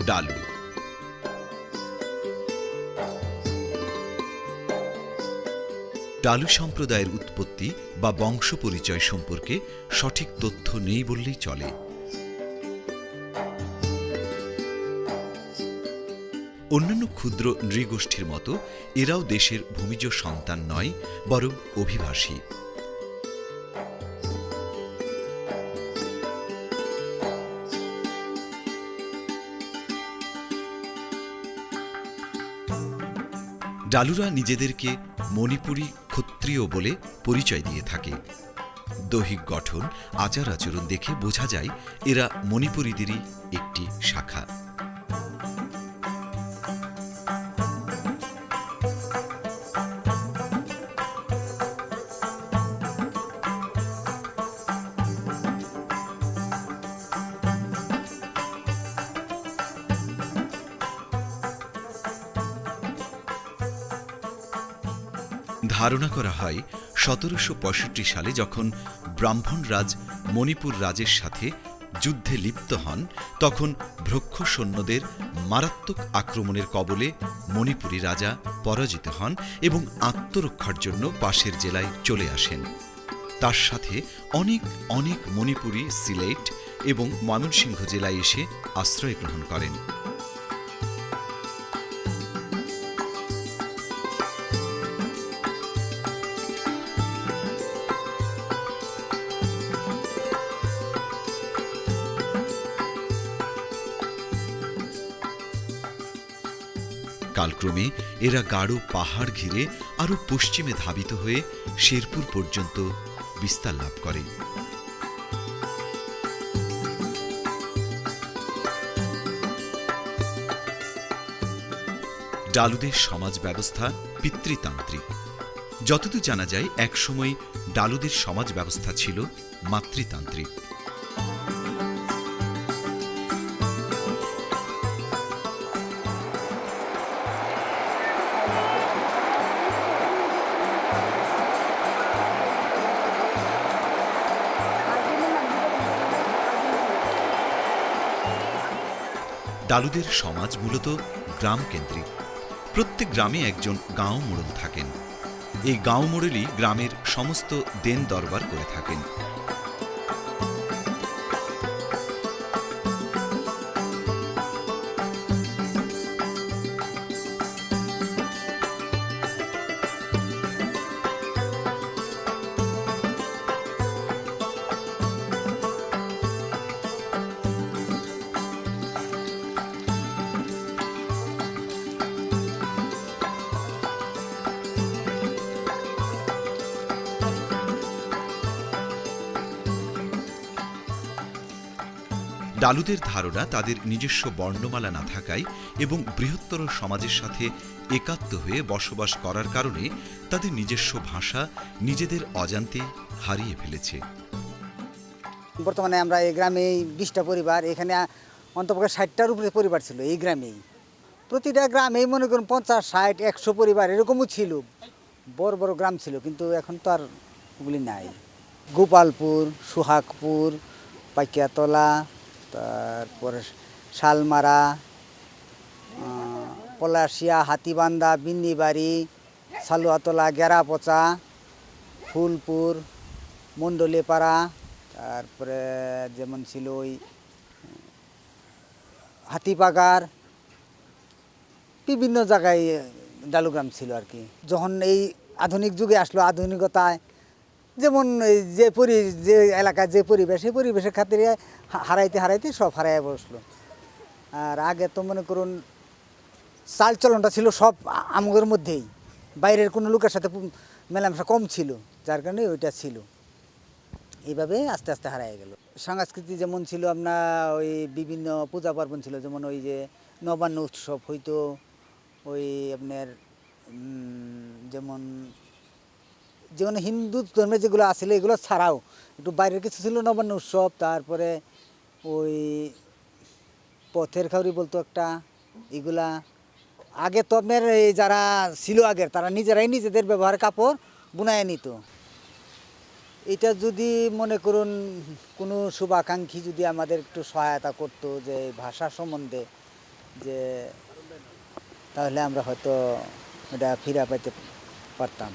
ডালু। ডালু সম্প্রদায়ের উৎপত্তি বা বংশ পরিচয় সম্পর্কে সঠিক তথ্য নেই বললেই চলে। অন্যান্য ক্ষুদ্র নৃগোষ্ঠীর মতো এরাও দেশের ভূমিজ সন্তান নয়, বরং অভিবাসী। ডালুরা নিজেদেরকে মণিপুরী ক্ষত্রিয় বলে পরিচয় দিয়ে থাকে। দৈহিক গঠন, আচার আচরণ দেখে বোঝা যায় এরা মণিপুরীদেরই একটি শাখা। ধারণা করা হয় ১৭৬৫ সালে যখন ব্রাহ্মণ রাজ মণিপুর রাজের সাথে যুদ্ধে লিপ্ত হন, তখন ভ্রক্ষ সৈন্যদের মারাত্মক আক্রমণের কবলে মণিপুরী রাজা পরাজিত হন এবং আত্মরক্ষার জন্য পাশের জেলায় চলে আসেন। তার সাথে অনেক অনেক মণিপুরী সিলেট এবং ময়মনসিংহ জেলায় এসে আশ্রয় গ্রহণ করেন। কালক্রমে এরা গাঢ় পাহাড় ঘিরে আরো পশ্চিমে ধাবিত হয়ে শেরপুর পর্যন্ত বিস্তার লাভ করে। ডালুদের সমাজ ব্যবস্থা পিতৃতান্ত্রিক। যতদূর জানা যায়, একসময় ডালুদের সমাজ ব্যবস্থা ছিল মাতৃতান্ত্রিক। ডালুদের সমাজ মূলত গ্রাম কেন্দ্রিক। প্রত্যেক গ্রামে একজন গাঁও মোড়ল থাকেন। এই গাঁও মোড়লই গ্রামের সমস্ত দেন দরবার করে থাকেন। ডালুদের ধারণা তাদের নিজস্ব বর্ণমালা না থাকায় এবং বৃহত্তর সমাজের সাথে একাত্ম হয়ে বসবাস করার কারণে তাদের নিজস্ব ভাষা নিজেদের অজান্তে হারিয়ে ফেলেছে। বর্তমানে আমরা এই গ্রামে 20টা পরিবার, এখানে অন্তপক্ষে 60টার উপরে পরিবার ছিল এই গ্রামেই। প্রতিটা গ্রামেই মনে করুন 50, 60, 100 পরিবার এরকমও ছিল। বড় বড় গ্রাম ছিল, কিন্তু এখন তো আর ওগুলি নাই। গোপালপুর, সোহাগপুর, পাইকিয়াতলা, তারপরে শালমারা, পলাশিয়া, হাতিবান্ধা, বিন্নিবাড়ি, সালুয়াতলা, গেরাপচা, ফুলপুর, মণ্ডলীপাড়া, তারপরে যেমন ছিল ওই হাতিপাগার, বিভিন্ন জায়গায় ডালুগ্রাম ছিল আর কি। যখন এই আধুনিক যুগে আসলো, আধুনিকতায় যেমন যে এলাকায় যে পরিবেশ, সেই পরিবেশের খাতিরে হারাইতে হারাইতে সব হারাইয়া বসলো। আর আগে তো মনে করুন চালচলনটা ছিল সব আমগের মধ্যেই, বাইরের কোনো লোকের সাথে মেলামেশা কম ছিল, যার কারণে ওইটা ছিল। এইভাবে আস্তে আস্তে হারাইয়া গেল। সংস্কৃতি যেমন ছিল আপনার ওই বিভিন্ন পূজা পার্বণ ছিল, যেমন ওই যে নবান্ন উৎসব হইতো, ওই আপনার যেমন হিন্দু ধর্মের যেগুলো আসলে এগুলো ছাড়াও একটু বাইরের কিছু ছিল নবান্ন উৎসব। তারপরে ওই পথের খাউরি বলতো একটা, এগুলা আগে তো আপনার এই যারা ছিল আগের, তারা নিজেরাই নিজেদের ব্যবহার কাপড় বুনায় নিত। এটা যদি মনে করুন কোনো শুভাকাঙ্ক্ষী যদি আমাদের একটু সহায়তা করতো যে ভাষা সম্বন্ধে, যে তাহলে আমরা হয়তো এটা ফিরে পেতে পারতাম।